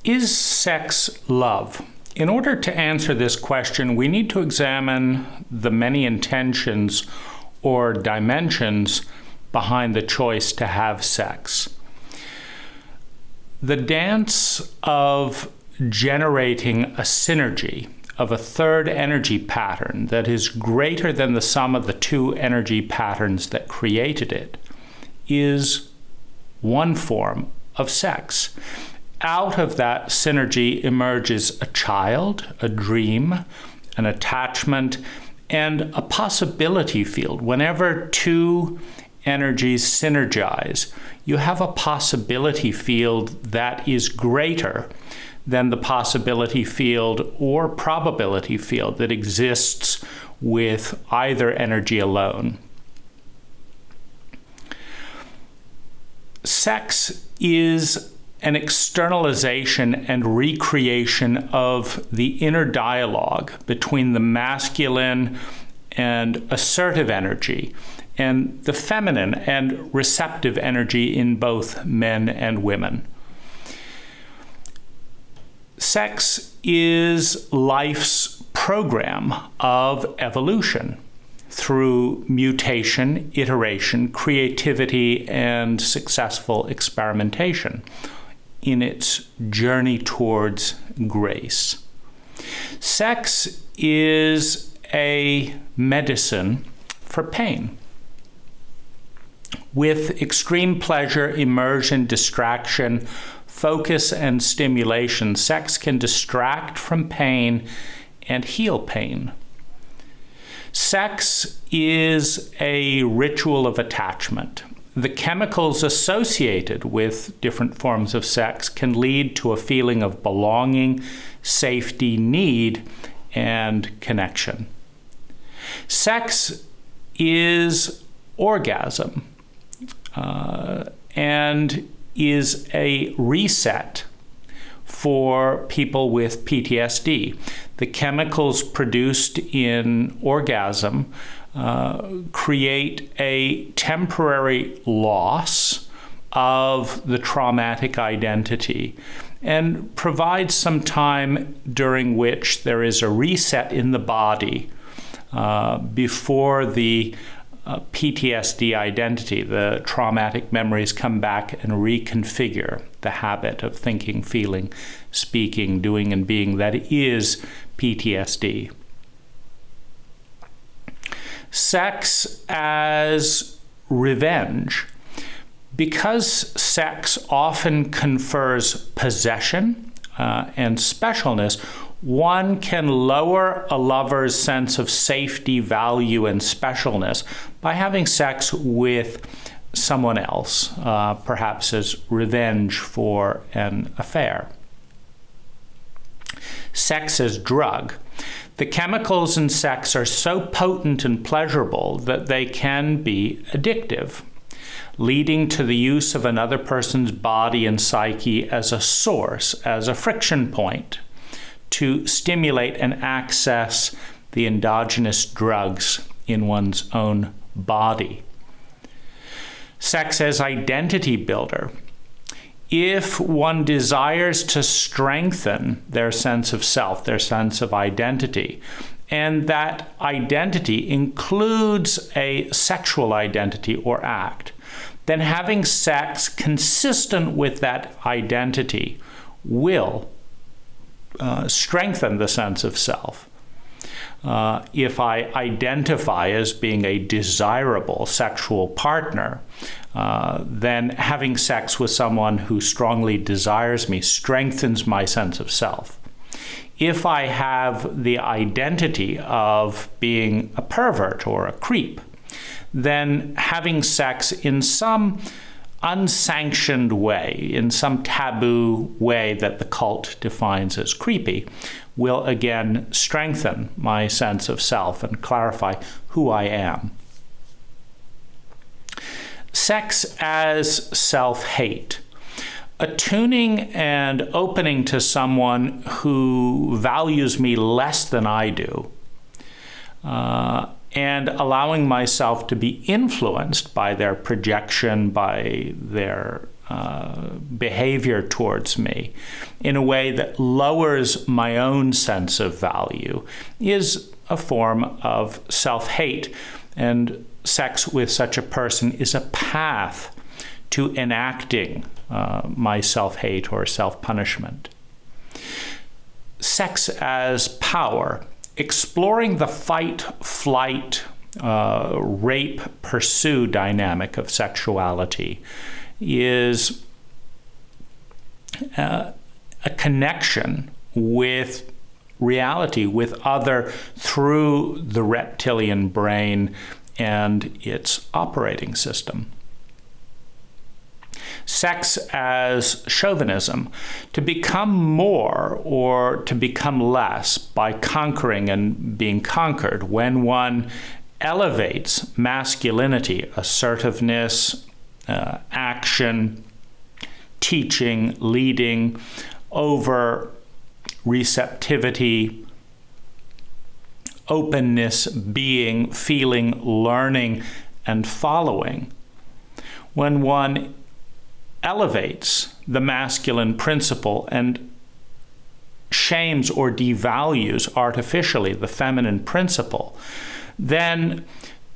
Is sex love? In order to answer this question, we need to examine the many intentions or dimensions behind the choice to have sex. The dance of generating a synergy of a third energy pattern that is greater than the sum of the two energy patterns that created it is one form of sex. Out of that synergy emerges a child, a dream, an attachment, and a possibility field. Whenever two energies synergize, you have a possibility field that is greater than the possibility field or probability field that exists with either energy alone. Sex is an externalization and recreation of the inner dialogue between the masculine and assertive energy and the feminine and receptive energy in both men and women. Sex is life's program of evolution through mutation, iteration, creativity, and successful experimentation in its journey towards grace. Sex is a medicine for pain. With extreme pleasure, immersion, distraction, focus, and stimulation, sex can distract from pain and heal pain. Sex is a ritual of attachment. The chemicals associated with different forms of sex can lead to a feeling of belonging, safety, need, and connection. Sex is orgasm and is a reset for people with PTSD. The chemicals produced in orgasm create a temporary loss of the traumatic identity and provide some time during which there is a reset in the body before the PTSD identity, the traumatic memories, come back and reconfigure the habit of thinking, feeling, speaking, doing, and being that is PTSD. Sex as revenge. Because sex often confers possession and specialness, one can lower a lover's sense of safety, value, and specialness by having sex with someone else, perhaps as revenge for an affair. Sex as drug. The chemicals in sex are so potent and pleasurable that they can be addictive, leading to the use of another person's body and psyche as a source, as a friction point, to stimulate and access the endogenous drugs in one's own body. Sex as identity builder. If one desires to strengthen their sense of self, their sense of identity, and that identity includes a sexual identity or act, then having sex consistent with that identity will strengthen the sense of self. If I identify as being a desirable sexual partner, then having sex with someone who strongly desires me strengthens my sense of self. If I have the identity of being a pervert or a creep, then having sex in some unsanctioned way, in some taboo way that the cult defines as creepy, will again strengthen my sense of self and clarify who I am. Sex as self-hate. Attuning and opening to someone who values me less than I do, and allowing myself to be influenced by their projection, by their behavior towards me in a way that lowers my own sense of value is a form of self-hate. And sex with such a person is a path to enacting my self-hate or self-punishment. Sex as power. Exploring the fight, flight, rape, pursue dynamic of sexuality is a connection with reality, with other, through the reptilian brain and its operating system. Sex as chauvinism, to become more or to become less by conquering and being conquered. When one elevates masculinity, assertiveness, action, teaching, leading, over receptivity, openness, being, feeling, learning, and following. When one elevates the masculine principle and shames or devalues artificially the feminine principle, then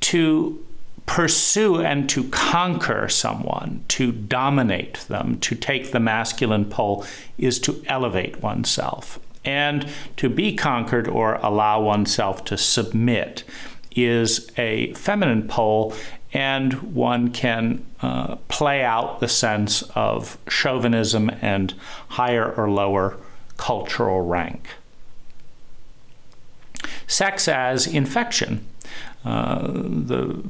to pursue and to conquer someone, to dominate them, to take the masculine pole, is to elevate oneself. And to be conquered or allow oneself to submit is a feminine pole, and one can play out the sense of chauvinism and higher or lower cultural rank. Sex as infection. The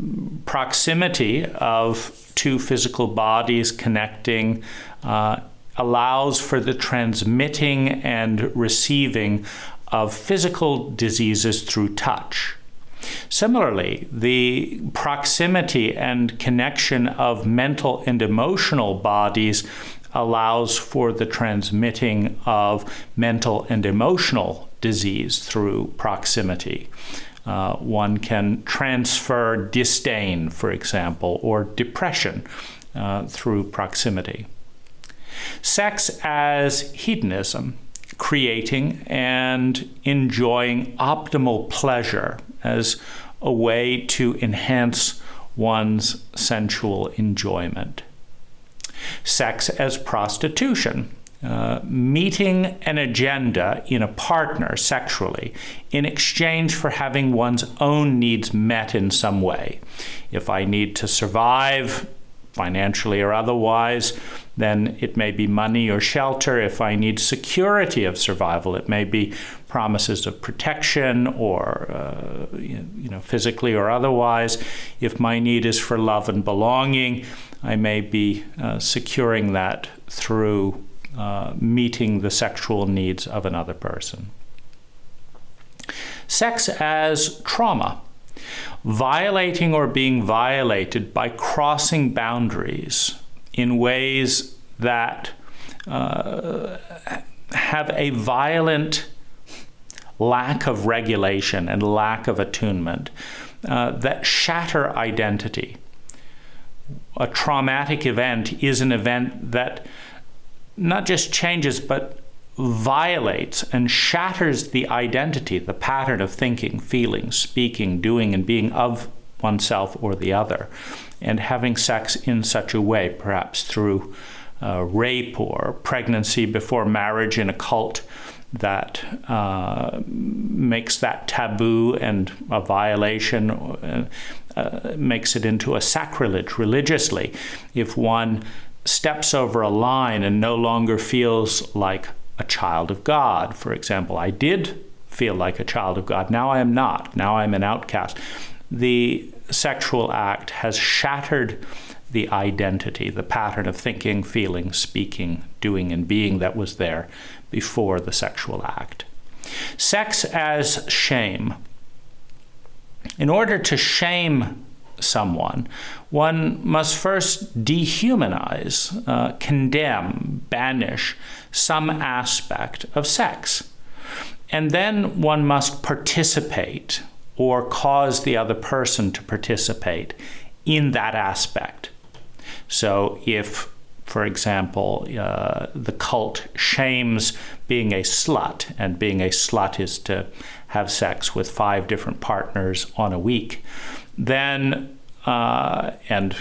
proximity of two physical bodies connecting allows for the transmitting and receiving of physical diseases through touch. Similarly, the proximity and connection of mental and emotional bodies allows for the transmitting of mental and emotional disease through proximity. One can transfer disdain, for example, or depression through proximity. Sex as hedonism, creating and enjoying optimal pleasure as a way to enhance one's sensual enjoyment. Sex as prostitution, meeting an agenda in a partner sexually in exchange for having one's own needs met in some way. If I need to survive, financially or otherwise, then it may be money or shelter. If I need security of survival, it may be promises of protection or physically or otherwise. If my need is for love and belonging, I may be securing that through meeting the sexual needs of another person. Sex as trauma. Violating or being violated by crossing boundaries in ways that have a violent lack of regulation and lack of attunement that shatter identity. A traumatic event is an event that not just changes but violates and shatters the identity, the pattern of thinking, feeling, speaking, doing, and being of oneself or the other. And having sex in such a way, perhaps through rape or pregnancy before marriage in a cult that makes that taboo and a violation, makes it into a sacrilege religiously. If one steps over a line and no longer feels like a child of God, for example. I did feel like a child of God. Now I am not. Now I'm an outcast. The sexual act has shattered the identity, the pattern of thinking, feeling, speaking, doing, and being that was there before the sexual act. Sex as shame. In order to shame someone, one must first dehumanize, condemn, banish some aspect of sex. And then one must participate or cause the other person to participate in that aspect. So if, for example, the cult shames being a slut, and being a slut is to have sex with 5 different partners on a week, then, and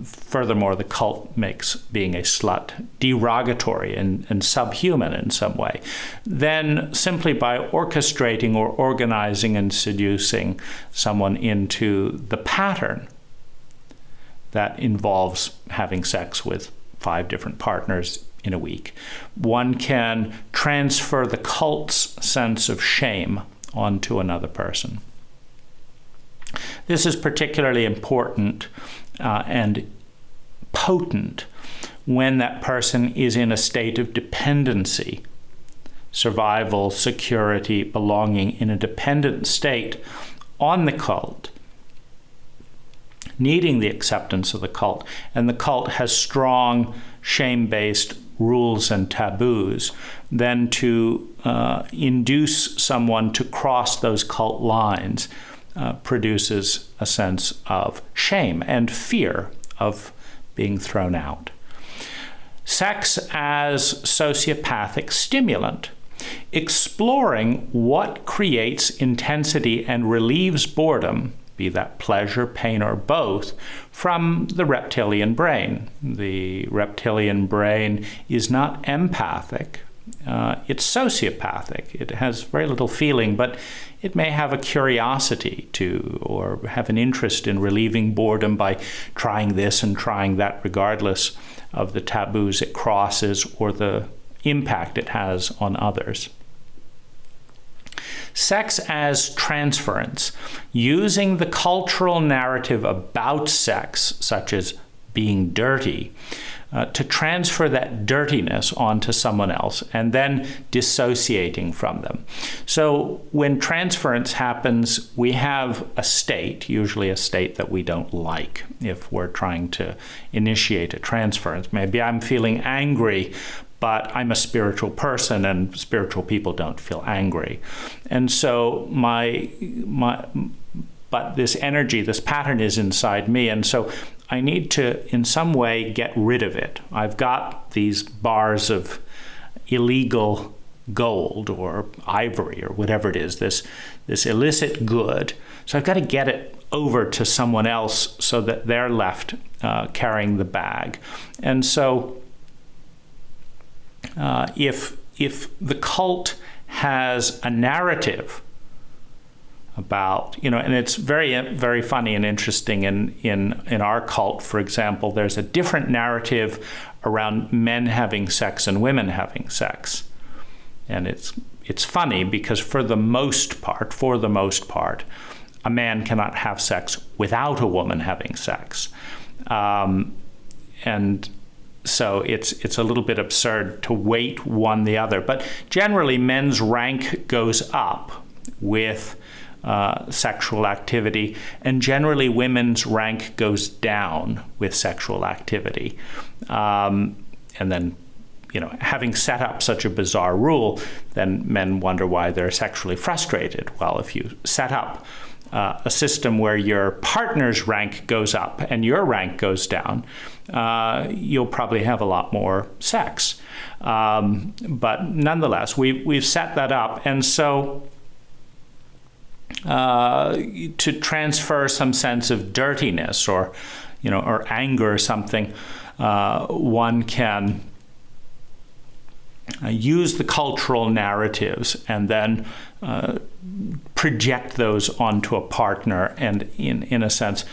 furthermore, the cult makes being a slut derogatory and subhuman in some way, then simply by orchestrating or organizing and seducing someone into the pattern that involves having sex with 5 different partners in a week, one can transfer the cult's sense of shame onto another person. This is particularly important and potent when that person is in a state of dependency, survival, security, belonging, in a dependent state on the cult, needing the acceptance of the cult, and the cult has strong shame-based rules and taboos, then to induce someone to cross those cult lines produces a sense of shame and fear of being thrown out. Sex as sociopathic stimulant. Exploring what creates intensity and relieves boredom, be that pleasure, pain, or both, from the reptilian brain. The reptilian brain is not empathic. It's sociopathic. It has very little feeling, but it may have a curiosity to, or have an interest in relieving boredom by trying this and trying that, regardless of the taboos it crosses or the impact it has on others. Sex as transference, using the cultural narrative about sex, such as being dirty, to transfer that dirtiness onto someone else and then dissociating from them. So when transference happens, we have a state, usually a state that we don't like if we're trying to initiate a transference. Maybe I'm feeling angry, but I'm a spiritual person and spiritual people don't feel angry. And so but this energy, this pattern is inside me, and so I need to, in some way, get rid of it. I've got these bars of illegal gold or ivory or whatever it is, this illicit good. So I've got to get it over to someone else so that they're left carrying the bag. And so if the cult has a narrative about, and it's very, very funny and interesting in our cult, for example, there's a different narrative around men having sex and women having sex. And it's funny because for the most part, a man cannot have sex without a woman having sex. And so it's a little bit absurd to weight one the other. But generally, men's rank goes up with sexual activity, and generally women's rank goes down with sexual activity. And then, having set up such a bizarre rule, then men wonder why they're sexually frustrated. Well, if you set up a system where your partner's rank goes up and your rank goes down, you'll probably have a lot more sex. But nonetheless, we've set that up, and so to transfer some sense of dirtiness or anger or something, one can use the cultural narratives and then project those onto a partner and, in a sense,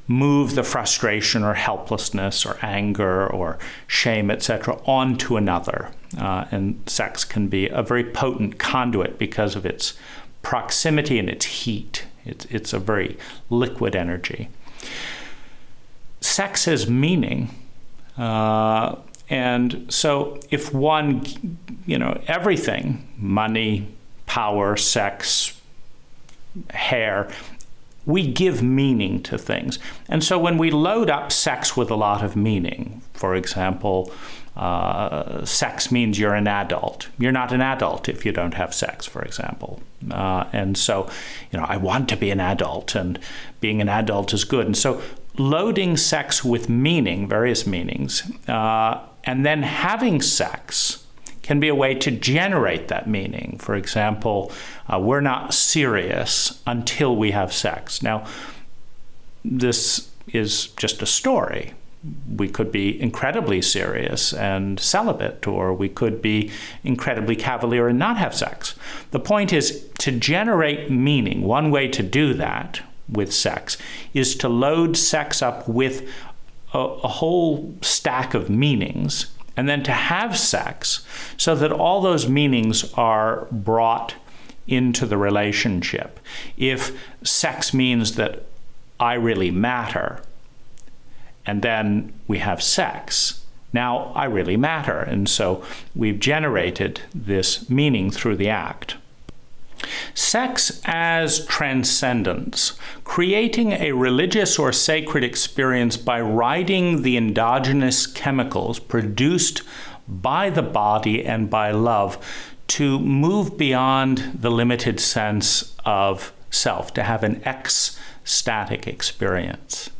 move the frustration or helplessness or anger or shame, etc., onto another. And sex can be a very potent conduit because of its proximity and its heat. It's a very liquid energy. Sex has meaning. And so if one, everything, money, power, sex, hair, we give meaning to things. And so when we load up sex with a lot of meaning, for example, sex means you're an adult. You're not an adult if you don't have sex, for example. And so, I want to be an adult, and being an adult is good. And so loading sex with meaning, various meanings, and then having sex can be a way to generate that meaning. For example, we're not serious until we have sex. Now, this is just a story. We could be incredibly serious and celibate, or we could be incredibly cavalier and not have sex. The point is to generate meaning. One way to do that with sex is to load sex up with a whole stack of meanings, and then to have sex so that all those meanings are brought into the relationship. If sex means that I really matter, and then we have sex, now I really matter. And so we've generated this meaning through the act. Sex as transcendence, creating a religious or sacred experience by riding the endogenous chemicals produced by the body and by love to move beyond the limited sense of self, to have an ecstatic experience.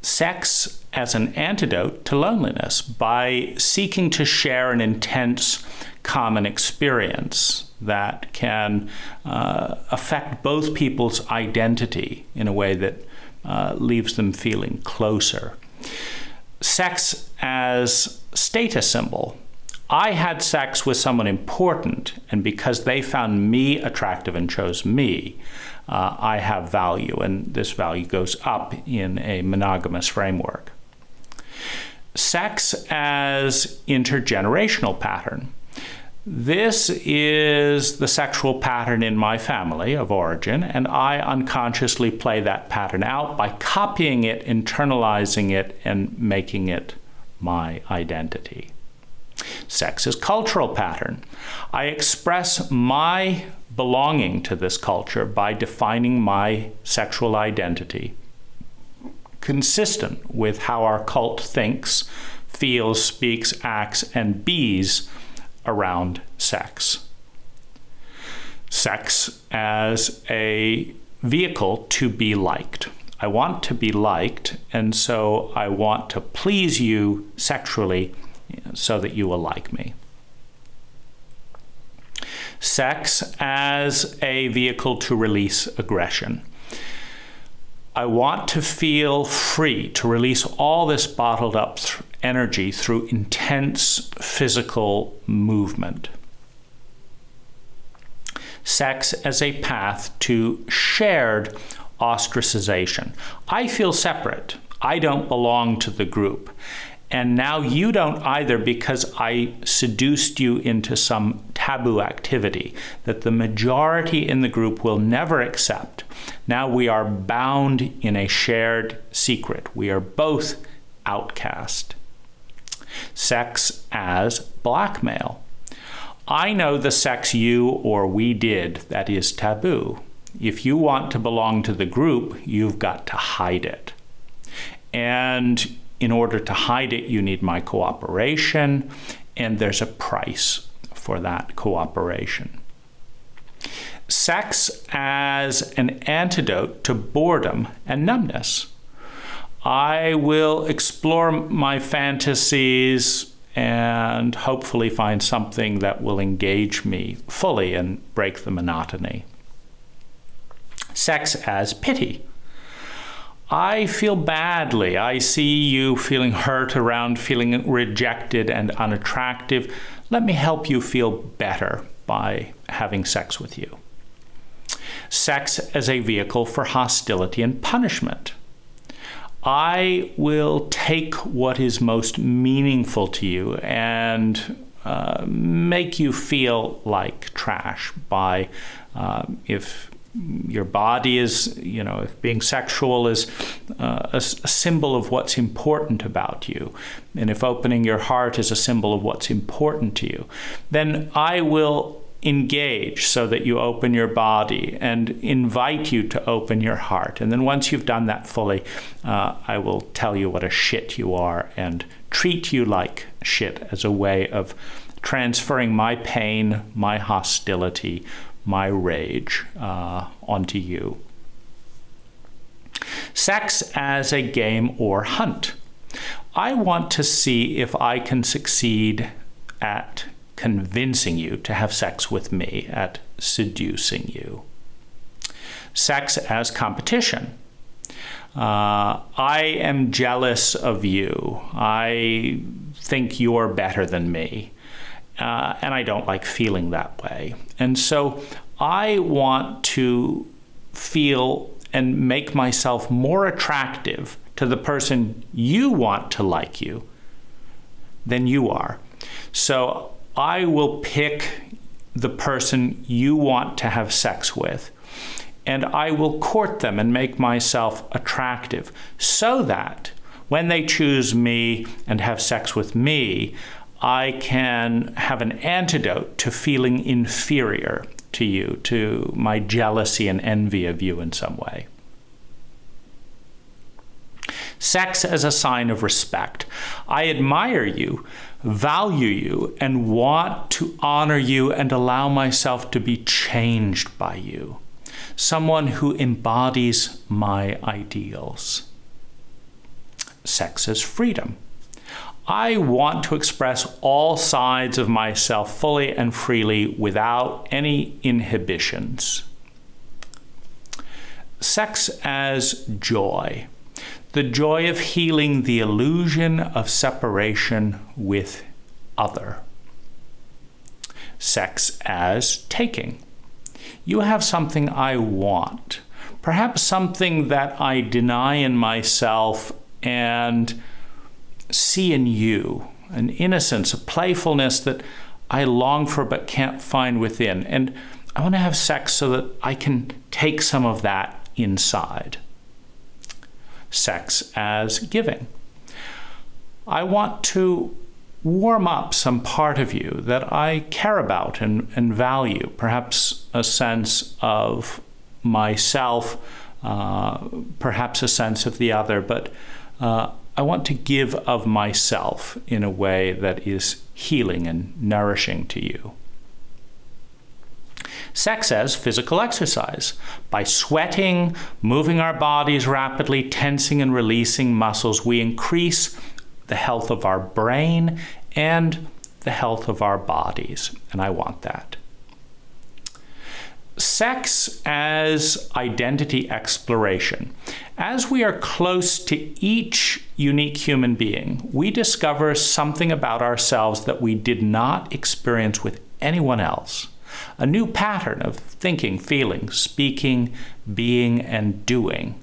Sex as an antidote to loneliness, by seeking to share an intense common experience that can affect both people's identity in a way that leaves them feeling closer. Sex as status symbol. I had sex with someone important, and because they found me attractive and chose me, I have value, and this value goes up in a monogamous framework. Sex as intergenerational pattern. This is the sexual pattern in my family of origin, and I unconsciously play that pattern out by copying it, internalizing it, and making it my identity. Sex is cultural pattern. I express my belonging to this culture by defining my sexual identity consistent with how our cult thinks, feels, speaks, acts, and bees around sex. Sex as a vehicle to be liked. I want to be liked, and so I want to please you sexually so that you will like me. Sex as a vehicle to release aggression. I want to feel free to release all this bottled up energy through intense physical movement. Sex as a path to shared ostracization. I feel separate. I don't belong to the group. And now you don't either, because I seduced you into some taboo activity that the majority in the group will never accept. Now we are bound in a shared secret. We are both outcast. Sex as blackmail. I know the sex you or we did that is taboo. If you want to belong to the group, you've got to hide it. And in order to hide it, you need my cooperation, and there's a price for that cooperation. Sex as an antidote to boredom and numbness. I will explore my fantasies and hopefully find something that will engage me fully and break the monotony. Sex as pity. I feel badly. I see you feeling hurt around feeling rejected and unattractive. Let me help you feel better by having sex with you. Sex as a vehicle for hostility and punishment. I will take what is most meaningful to you and make you feel like trash by, if your body is, if being sexual is a symbol of what's important about you, and if opening your heart is a symbol of what's important to you, then I will engage so that you open your body and invite you to open your heart. And then once you've done that fully, I will tell you what a shit you are and treat you like shit as a way of transferring my pain, my hostility, my rage onto you. Sex as a game or hunt. I want to see if I can succeed at convincing you to have sex with me, at seducing you. Sex as competition. I am jealous of you. I think you're better than me. And I don't like feeling that way. And so I want to feel and make myself more attractive to the person you want to like you than you are. So I will pick the person you want to have sex with, and I will court them and make myself attractive so that when they choose me and have sex with me, I can have an antidote to feeling inferior to you, to my jealousy and envy of you in some way. Sex as a sign of respect. I admire you, value you, and want to honor you and allow myself to be changed by you. Someone who embodies my ideals. Sex as freedom. I want to express all sides of myself fully and freely without any inhibitions. Sex as joy. The joy of healing the illusion of separation with other. Sex as taking. You have something I want, perhaps something that I deny in myself and see in you, an innocence, a playfulness that I long for but can't find within. And I want to have sex so that I can take some of that inside. Sex as giving. I want to warm up some part of you that I care about and value, perhaps a sense of myself, perhaps a sense of the other, but I want to give of myself in a way that is healing and nourishing to you. Sex as physical exercise. By sweating, moving our bodies rapidly, tensing and releasing muscles, we increase the health of our brain and the health of our bodies, and I want that. Sex as identity exploration. As we are close to each unique human being, we discover something about ourselves that we did not experience with anyone else. A new pattern of thinking, feeling, speaking, being, and doing.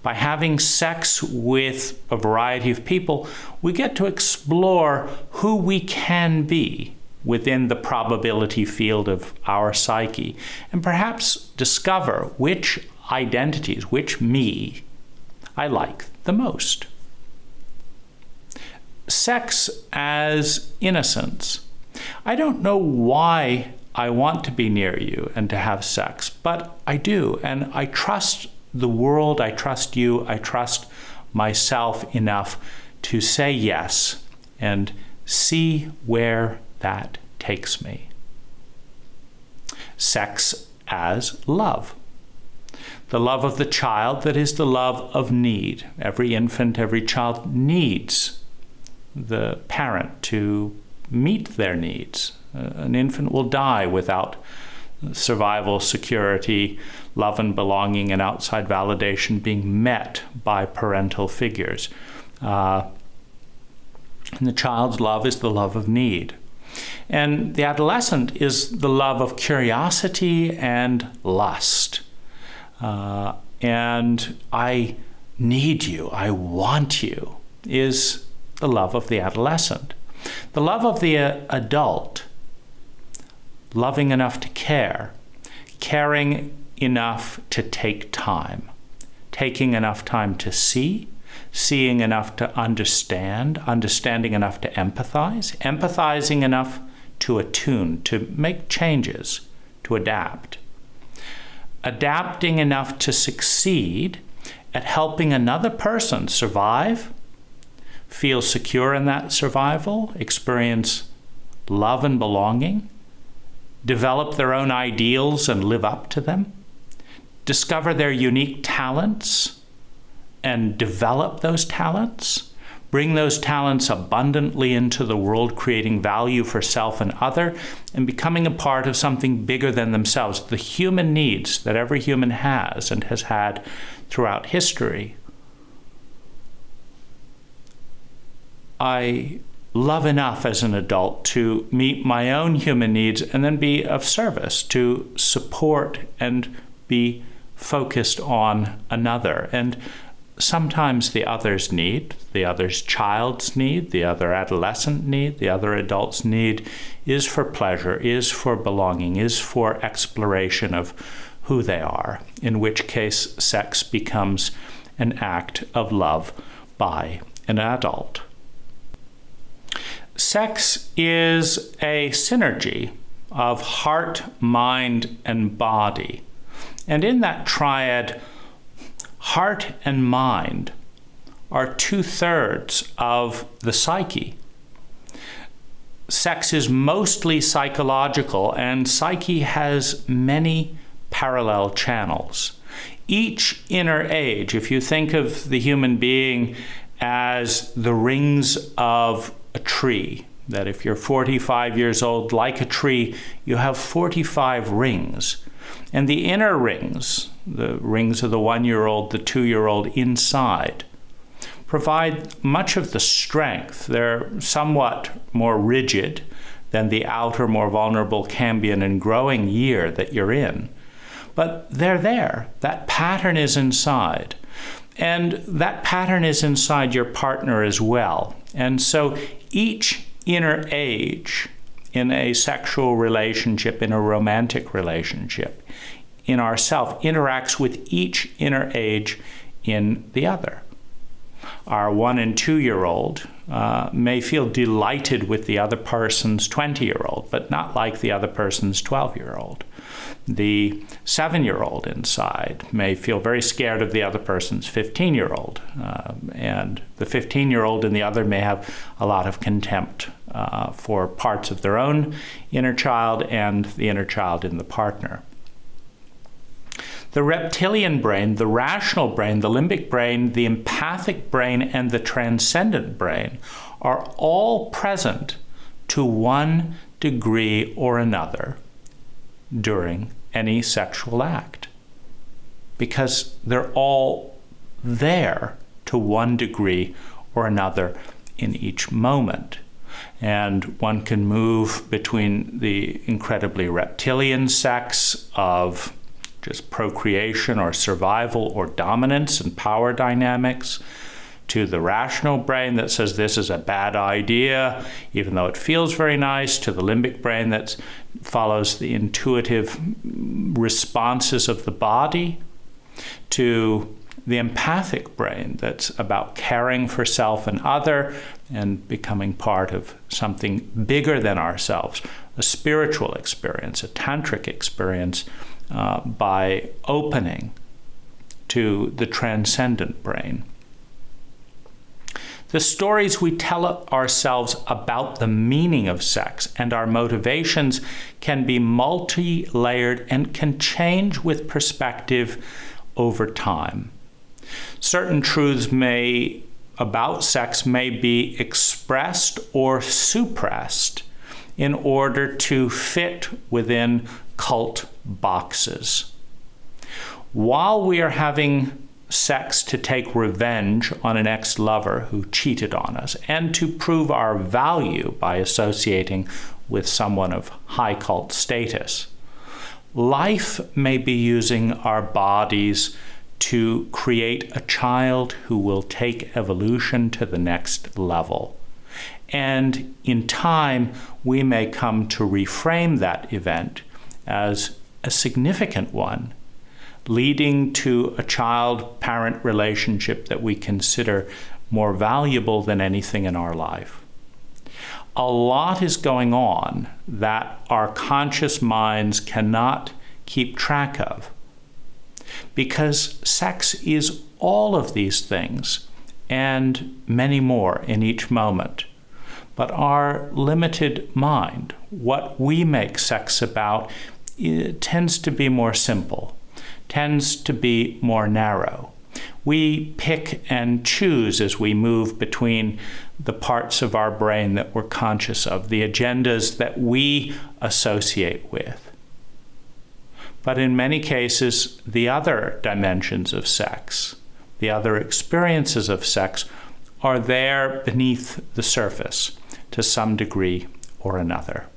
By having sex with a variety of people, we get to explore who we can be within the probability field of our psyche, and perhaps discover which identities, which me, I like the most. Sex as innocence. I don't know why I want to be near you and to have sex, but I do, and I trust the world, I trust you, I trust myself enough to say yes and see where that takes me. Sex as love. The love of the child that is the love of need. Every infant, every child needs the parent to meet their needs. An infant will die without survival, security, love and belonging, and outside validation being met by parental figures. And the child's love is the love of need. And the adolescent is the love of curiosity and lust. And I need you, I want you, is the love of the adolescent. The love of the adult, loving enough to care, caring enough to take time, taking enough time to see, seeing enough to understand, understanding enough to empathize, empathizing enough to attune, to make changes, to adapt. Adapting enough to succeed at helping another person survive, feel secure in that survival, experience love and belonging, develop their own ideals and live up to them, discover their unique talents and develop those talents, bring those talents abundantly into the world, creating value for self and other, and becoming a part of something bigger than themselves. The human needs that every human has and has had throughout history. I love enough as an adult to meet my own human needs and then be of service, to support and be focused on another. And sometimes the other's need, the other's child's need, the other adolescent need, the other adult's need is for pleasure, is for belonging, is for exploration of who they are, in which case sex becomes an act of love by an adult. Sex is a synergy of heart, mind, and body. And in that triad, heart and mind are 2/3 of the psyche. Sex is mostly psychological, and psyche has many parallel channels. Each inner age, if you think of the human being as the rings of a tree, that if you're 45 years old, like a tree, you have 45 rings. And the inner rings, the rings of the 1-year-old, the 2-year-old inside, provide much of the strength. They're somewhat more rigid than the outer, more vulnerable Cambion and growing year that you're in. But they're there. That pattern is inside. And that pattern is inside your partner as well. And so each inner age in a sexual relationship, in a romantic relationship, in ourself, interacts with each inner age in the other. Our 1- and 2-year-old may feel delighted with the other person's 20-year-old, but not like the other person's 12-year-old. The 7-year-old inside may feel very scared of the other person's 15-year-old, and the 15-year-old in the other may have a lot of contempt for parts of their own inner child and the inner child in the partner. The reptilian brain, the rational brain, the limbic brain, the empathic brain, and the transcendent brain are all present to one degree or another during any sexual act, because they're all there to one degree or another in each moment. And one can move between the incredibly reptilian sex of just procreation or survival or dominance and power dynamics, to the rational brain that says this is a bad idea, even though it feels very nice, to the limbic brain that follows the intuitive responses of the body, to the empathic brain that's about caring for self and other and becoming part of something bigger than ourselves, a spiritual experience, a tantric experience, by opening to the transcendent brain. The stories we tell ourselves about the meaning of sex and our motivations can be multi-layered and can change with perspective over time. Certain truths about sex may be expressed or suppressed in order to fit within cult boxes. While we are having sex to take revenge on an ex-lover who cheated on us and to prove our value by associating with someone of high cult status, life may be using our bodies to create a child who will take evolution to the next level. And in time, we may come to reframe that event as a significant one, leading to a child-parent relationship that we consider more valuable than anything in our life. a lot is going on that our conscious minds cannot keep track of. Because sex is all of these things and many more in each moment. But our limited mind, what we make sex about, it tends to be more simple, tends to be more narrow. We pick and choose as we move between the parts of our brain that we're conscious of, the agendas that we associate with. But in many cases, the other dimensions of sex, the other experiences of sex, are there beneath the surface to some degree or another.